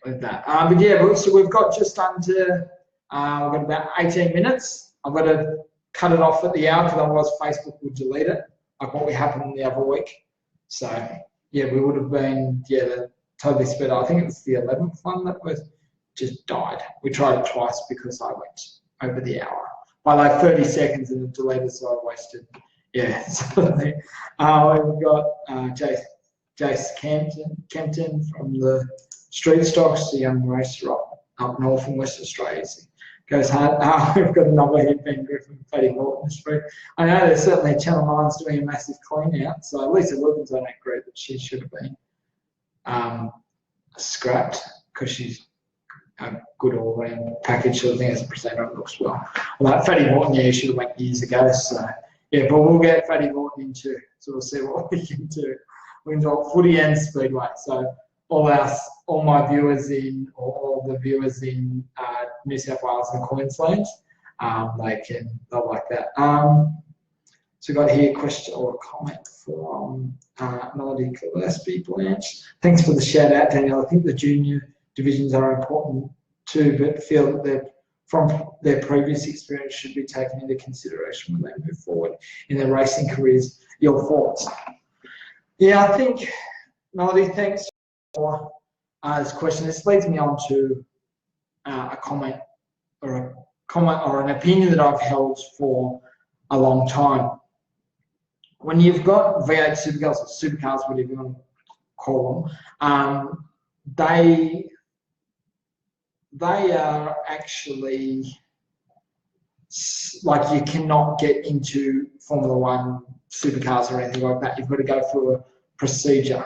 with that. But yeah, so we've got just under, we've got about 18 minutes. I've got to cut it off at the hour because otherwise Facebook will delete it, like what we happened the other week. So yeah, we would have been, yeah, the Totally Speedway. I think it was the 11th one that was just died. We tried it twice because I went over the hour by like 30 seconds and it deleted, so I wasted. Yeah, so we've got Jace Kempton from the Street Stocks, the young racer up north in West Australia. Goes hard. We've got another here, Ben Griffin, Paddy Morton this week. I know there's certainly Channel 9's doing a massive clean out, so Lisa Wilkins, I don't agree that she should have been scrapped because she's a good all-round package. So I think as a presenter it looks well. Like Paddy Morton, yeah, should have went years ago. So yeah, but we'll get Paddy Morton into, so we'll see what we can do. We can talk footy and Speedway. So all my viewers in, or all the viewers in New South Wales and Queensland, they'll like that. So we got here a question or a comment from Melody Gillespie Blanche. Thanks for the shout out, Daniel. I think the junior divisions are important too, but feel that they're from their previous experience should be taken into consideration when they move forward in their racing careers. Your thoughts? Yeah, I think, Melody, thanks for this question. This leads me on to a comment or an opinion that I've held for a long time. When you've got V8 supercars or supercars, whatever you want to call them, they are actually, like, you cannot get into Formula One supercars or anything like that. You've got to go through a procedure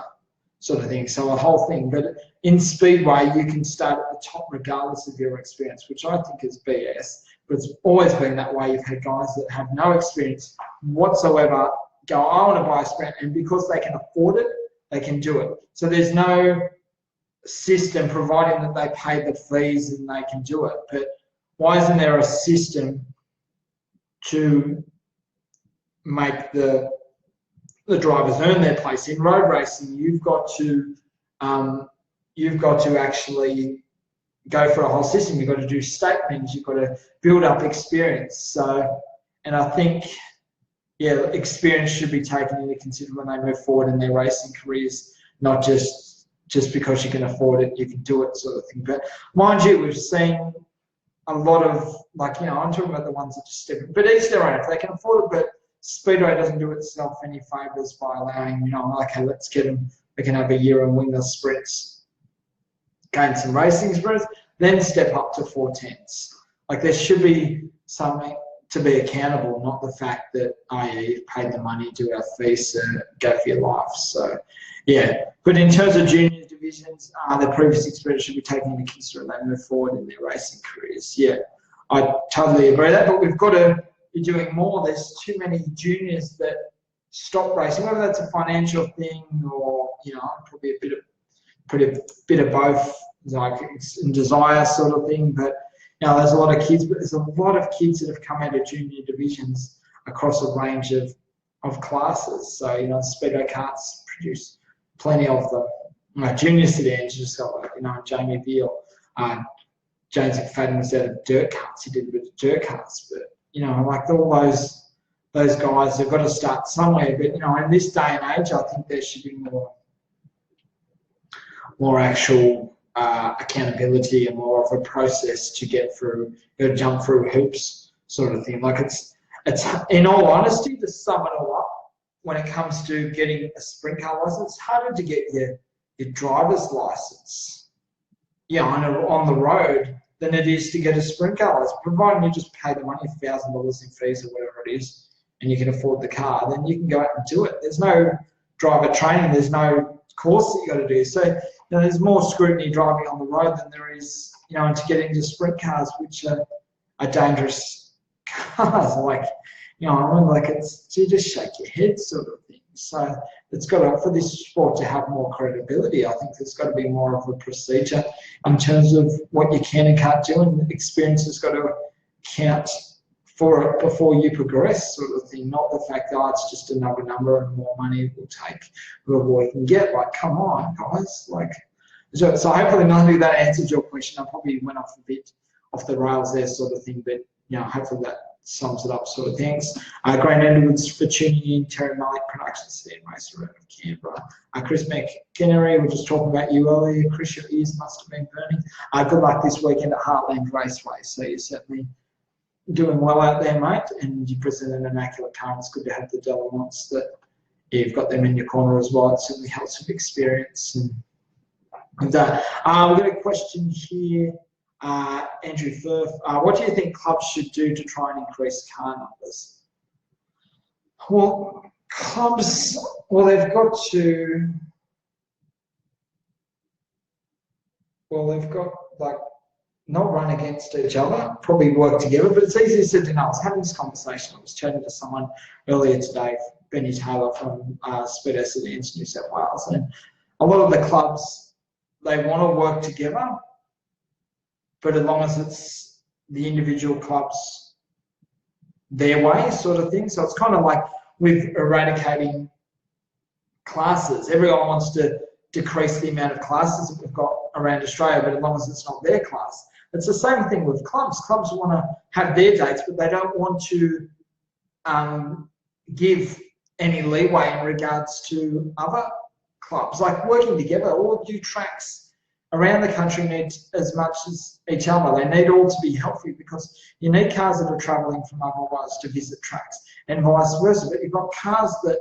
sort of thing. So a whole thing. But in Speedway, you can start at the top regardless of your experience, which I think is BS. But it's always been that way. You've had guys that have no experience whatsoever go, I want to buy a sprint, and because they can afford it, they can do it. So there's no system providing that they pay the fees and they can do it. But why isn't there a system to make the drivers earn their place? In road racing, you've got to actually go for a whole system. You've got to do statements. You've got to build up experience. So, and I think, yeah, experience should be taken into consideration when they move forward in their racing careers, not just because you can afford it, you can do it, sort of thing. But mind you, we've seen a lot of, like, I'm talking about the ones that just step, but each their own. If they can afford it, but Speedway doesn't do itself any favours by allowing, okay, let's get them, we can have a year and win the sprints, gain some racing experience, then step up to 410s. Like, there should be something to be accountable, not the fact that, you've paid the money, do our fees, go for your life. So, yeah. But in terms of junior divisions, the previous experience should be taken into consideration as they move forward in their racing careers. Yeah, I totally agree with that, but we've got to be doing more. There's too many juniors that stop racing, whether that's a financial thing or, probably a bit of both, like in desire sort of thing. But there's a lot of kids, but there's a lot of kids that have come out of junior divisions across a range of classes. So, Speedway carts produce plenty of them. Junior sedans, just got like, Jamie Veal, James McFadden was out of dirt carts. He did a bit of dirt carts, but like all those guys, they've got to start somewhere. But in this day and age, I think there should be more actual accountability and more of a process to get through, jump through hoops sort of thing. Like it's in all honesty, to sum it all up, when it comes to getting a sprint car license, it's harder to get your driver's license, on the road than it is to get a sprint car license. Provided you just pay the money, $1,000 in fees or whatever it is, and you can afford the car, then you can go out and do it. There's no driver training, there's no course that you got to do. So there's more scrutiny driving on the road than there is, to get into sprint cars, which are dangerous cars. Like, you just shake your head sort of thing. So it's got to, for this sport to have more credibility, I think there's got to be more of a procedure in terms of what you can and can't do, and the experience has got to count for it before you progress sort of thing, not the fact that it's just another number and more money we'll take, whatever we can get. Like, come on, guys. Like, so hopefully Melanie, that answers your question. I probably went off a bit off the rails there sort of thing, but hopefully that sums it up sort of things. Grant Edwards for tuning in, Terry Malik Productions, and Racer out of Canberra. Chris McKinnery, we were just talking about you earlier. Chris, your ears must have been burning. Good luck this weekend at Heartland Raceway. So you're certainly doing well out there, mate, and you present an immaculate car. It's good to have the Delamonts that you've got them in your corner as well. It certainly helps with experience. And that. We've got a question here. Andrew Firth, what do you think clubs should do to try and increase car numbers? Well, clubs, they've got like not run against each other, probably work together, but it's easier said than done. I was having this conversation, I was chatting to someone earlier today, Benny Taylor from Speedway Sedans, New South Wales, and a lot of the clubs, they want to work together, but as long as it's the individual clubs their way sort of thing. So it's kind of like with eradicating classes. Everyone wants to decrease the amount of classes that we've got around Australia, but as long as it's not their class. It's the same thing with clubs. Clubs want to have their dates, but they don't want to give any leeway in regards to other clubs. Like working together, all new tracks around the country need as much as each other. They need all to be healthy, because you need cars that are travelling from otherwise to visit tracks and vice versa. But you've got cars that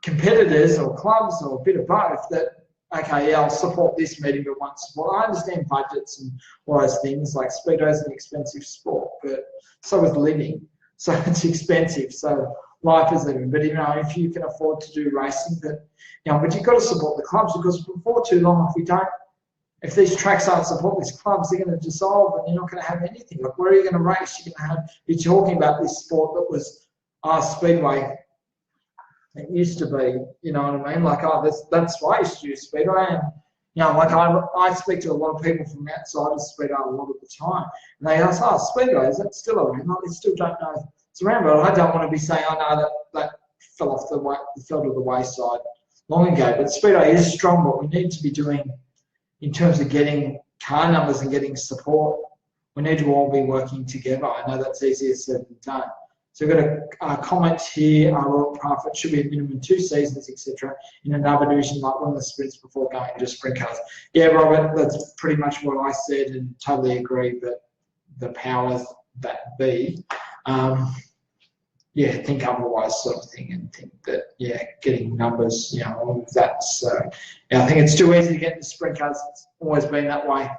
competitors or clubs or a bit of both that, okay, yeah, I'll support this meeting, but won't support. I understand budgets and all those things. Like Speedway is an expensive sport, but so is living. So it's expensive. So life is living. But if you can afford to do racing, but you've got to support the clubs, because before too long, if these tracks aren't supporting these clubs, they're going to dissolve and you're not going to have anything. Like, where are you going to race? You're talking about this sport that was Speedway. It used to be, you know what I mean? Like, that's why I used to do Speedway. And, like I speak to a lot of people from outside of Speedway a lot of the time. And they ask, Speedway, is that still around? Like, they still don't know it's around, but I don't want to be saying, that fell to the wayside long ago. But Speedway is strong. What we need to be doing in terms of getting car numbers and getting support, we need to all be working together. I know that's easier said than done. So we've got a comment here, Robert Parfitt should be a minimum 2 seasons, etc. in another division, like one of the sprints before going into sprint cars. Yeah, Robert, that's pretty much what I said and totally agree. But the powers that be, yeah, think otherwise sort of thing, and think that, yeah, getting numbers, you know, all of that. So, yeah, I think it's too easy to get into sprint cars. It's always been that way.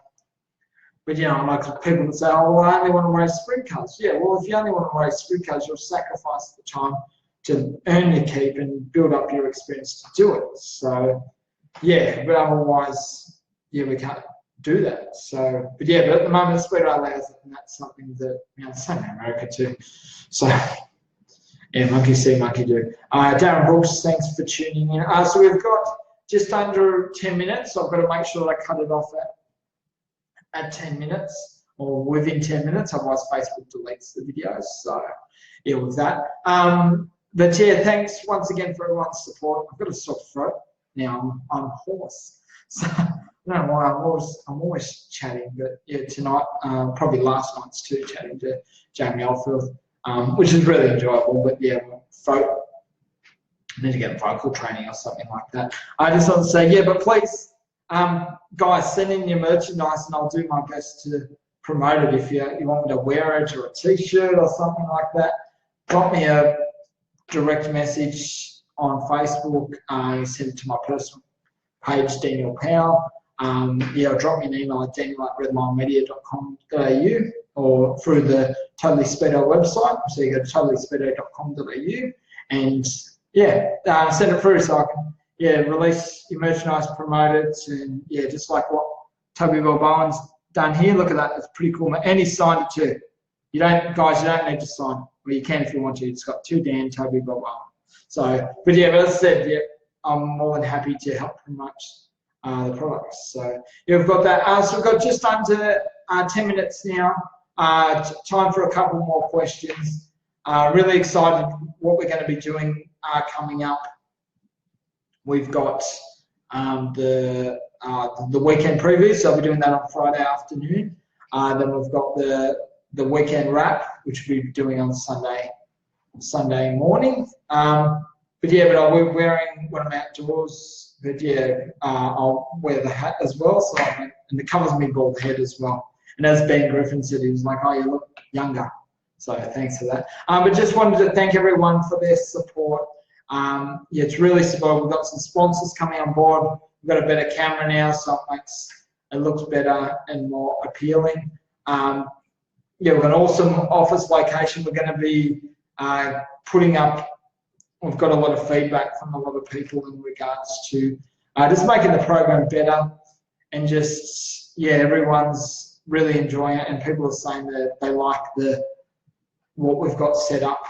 But, you know, like people that say, oh, well, I only want to race sprint cars. Yeah, well, if you only want to race sprint cars, you'll sacrifice the time to earn your keep and build up your experience to do it. So, yeah, but otherwise, yeah, we can't do that. So, but yeah, but at the moment, Speedway allows it, and that's something that, you know, the same in America too. So, yeah, monkey see, monkey do. Darren Brooks, thanks for tuning in. So we've got just under 10 minutes. So I've got to make sure that I cut it off at 10 minutes or within 10 minutes, otherwise Facebook deletes the videos. So, yeah, with that. But yeah, thanks once again for everyone's support. I've got a soft throat now. I'm hoarse. So I don't know why I'm always chatting, but yeah, tonight, probably last night's too, chatting to Jamie Alfield. Which is really enjoyable, but yeah, I need to get vocal training or something like that. I just want to say, yeah, but please, guys, send in your merchandise and I'll do my best to promote it. If you want me to wear it or a t-shirt or something like that, drop me a direct message on Facebook. You send it to my personal page, Daniel Powell. Yeah, drop me an email at daniel@redlinemedia.com.au or through the Totally Speedway website. So you go to totallyspeedway.com.au and yeah, send it through so I can release your merchandise, promote it, and yeah, just like what Toby Balboa's done here. Look at that, it's pretty cool. And he signed it too. You don't need to sign. Well, you can if you want to. It's got two Dan, Toby Balboa. So, but yeah, but as I said, yeah, I'm more than happy to help promote the products. So yeah, we've got that. So we've got just under 10 minutes now. Time for a couple more questions. Really excited what we're going to be doing coming up. We've got the weekend preview, so we're doing that on Friday afternoon. Then we've got the weekend wrap, which we'll be doing on Sunday morning. But yeah, but I'll be wearing when I'm outdoors. But yeah, I'll wear the hat as well, so and it covers me bald head as well. And as Ben Griffin said, he was like, "Oh, you look younger." So thanks for that. But just wanted to thank everyone for their support. Yeah, it's really supportive. We've got some sponsors coming on board. We've got a better camera now, so it looks better and more appealing. Yeah, we've got an awesome office location. We're going to be putting up. We've got a lot of feedback from a lot of people in regards to just making the program better, and just everyone's really enjoying it, and people are saying that they like what we've got set up,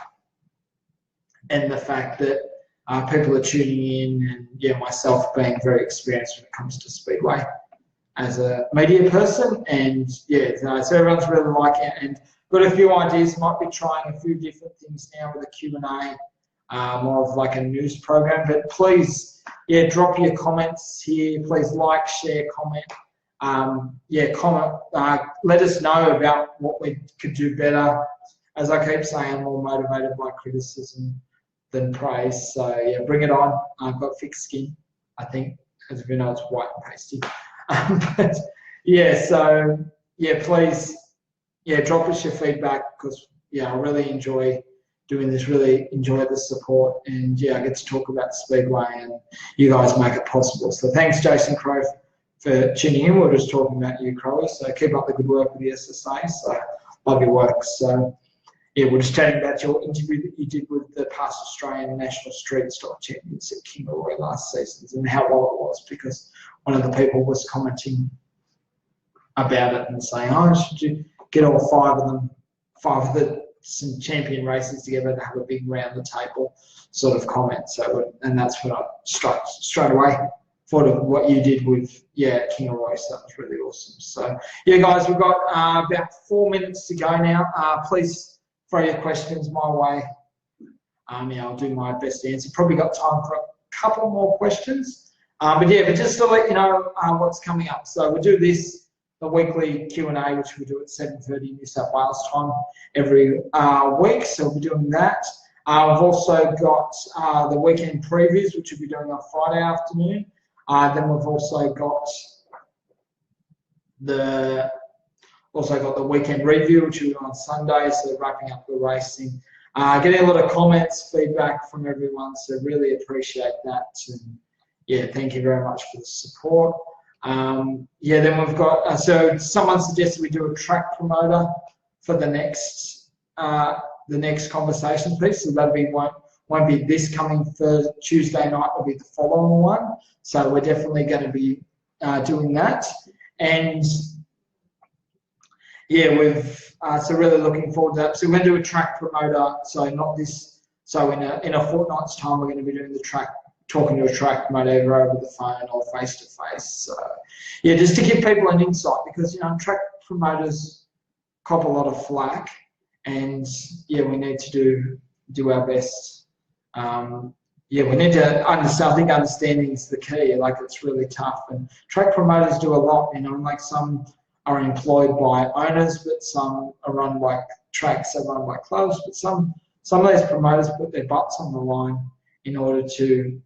and the fact that people are tuning in, and myself being very experienced when it comes to Speedway as a media person, and so everyone's really liking it, and got a few ideas. Might be trying a few different things now with a Q&A, more of like a news program. But please, drop your comments here. Please like, share, comment. Comment. Let us know about what we could do better. As I keep saying, I'm more motivated by criticism than praise. So bring it on. I've got thick skin, I think, as if you know it's white and pasty. But please, drop us your feedback, because I really enjoy doing this. Really enjoy the support, and I get to talk about Speedway, and you guys make it possible. So thanks, Jason Crowe, for tuning in. We're just talking about you, Crowe. So keep up the good work with the SSA. So love your work. So we're just chatting about your interview that you did with the past Australian National Street Stock Champions at Kingaroy last season, and how well it was, because one of the people was commenting about it and saying, "Oh, should you get all five of some champion races together to have a big round the table sort of comment?" So, and that's what I straight away thought of what you did with Kingaroy. So that was really awesome. So guys, we've got about 4 minutes to go now. Please throw your questions my way. I'll do my best to answer. Probably got time for a couple more questions. But just to let you know what's coming up. So we do the weekly Q&A, which we do at 7:30 New South Wales time every week. So we'll be doing that. We've also got the weekend previews, which we'll be doing on Friday afternoon. Then we've also got also got the weekend review, which will be on Sunday, so wrapping up the racing. Getting a lot of comments, feedback from everyone, so really appreciate that. And yeah, thank you very much for the support. Yeah, then we've got, so someone suggested we do a track promoter for the next conversation piece, so that'll be won't be this coming Tuesday night, will be the following one. So we're definitely going to be doing that. And yeah, we've so really looking forward to that. So we're going to do a track promoter. So not this. So in a fortnight's time, we're going to be doing the track, talking to a track promoter either over the phone or face to face. So yeah, just to give people an insight, because track promoters cop a lot of flack, and yeah, we need to do our best. Yeah, we need to understand. I think understanding is the key. Like, it's really tough, and track promoters do a lot. Like some are employed by owners, but some are run by tracks, are run by clubs, but some of those promoters put their butts on the line in order to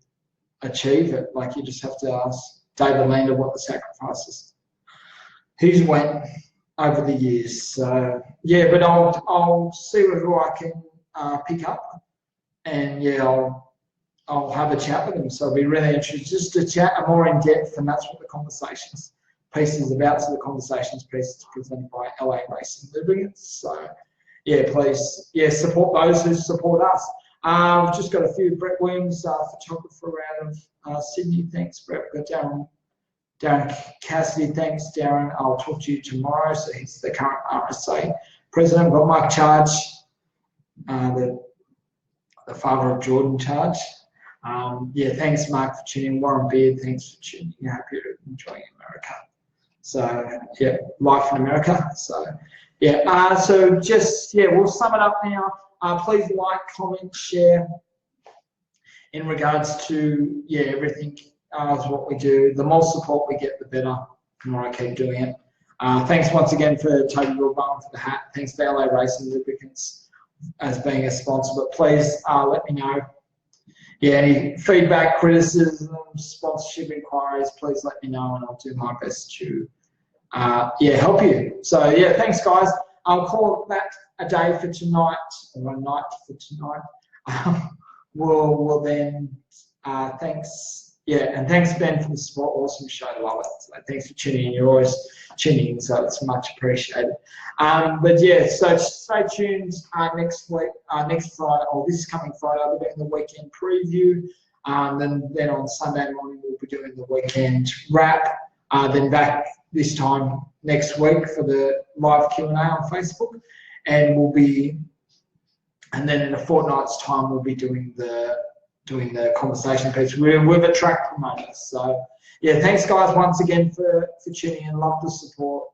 achieve it. Like, you just have to ask David Lander what the sacrifices he's went over the years. So yeah, but I'll see who I can pick up, and yeah, I'll have a chat with them. So it'll be really interesting just to chat more in depth, and that's what the conversations piece is about. So the conversations piece is presented by LA Racing Lubricants. So yeah, please, yeah, support those who support us. We've just got a few. Brett Williams, photographer out of Sydney. Thanks, Brett. We've got Darren Cassidy. Thanks, Darren. I'll talk to you tomorrow. So he's the current RSA president. We've got Mike Charge, the father of Jordan Charge. Yeah, thanks, Mark, for tuning in. Warren Beard, thanks for tuning in. Happy you're enjoying America. So yeah, life in America. So yeah, so just yeah, we'll sum it up now. Please like, comment, share in regards to yeah, everything is what we do. The more support we get, the better. The more I keep doing it. Thanks once again for Toby Wilbon for the hat. Thanks to LA Racing Lubricants as being a sponsor. But please let me know. Yeah, any feedback, criticism, sponsorship inquiries, please let me know, and I'll do my best to yeah, help you. So yeah, thanks guys. I'll call that a day for tonight, or a night for tonight. We'll then thanks. Yeah, and thanks Ben for the support. Awesome show, love it. So thanks for tuning in. You're always tuning in, so it's much appreciated. But yeah, so stay tuned next week, next Friday, or this coming Friday, I'll be doing the weekend preview. Then on Sunday morning we'll be doing the weekend wrap. Then back this time next week for the live Q&A on Facebook, and then in a fortnight's time we'll be doing the conversation piece with a track promoter. So yeah, thanks guys once again for tuning in. Love the support.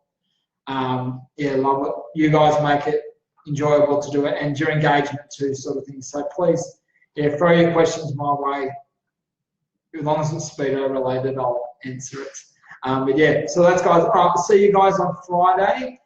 Yeah, love it. You guys make it enjoyable to do it, and your engagement too, sort of thing. So please, yeah, throw your questions my way. As long as it's speedo related, I'll answer it. But yeah, so that's guys. All right, I'll see you guys on Friday.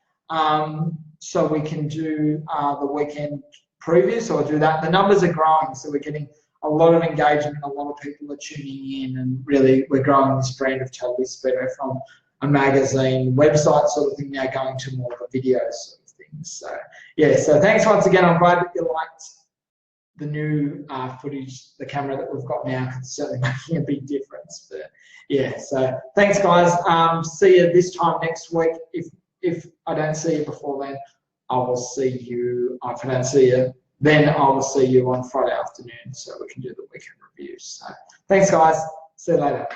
So we can do the weekend preview. So we'll do that. The numbers are growing, so we're getting a lot of engagement. A lot of people are tuning in, and really we're growing this brand of Totally Speedway from a magazine, website sort of thing, now going to more of a video sort of thing. So yeah, so thanks once again. I'm glad that you liked the new footage, the camera that we've got now, because it's certainly making a big difference. But yeah, so thanks guys. See you this time next week. If I don't see you before then, I will see you. If I don't see you, then I will see you on Friday afternoon, so we can do the weekend reviews. So thanks guys. See you later.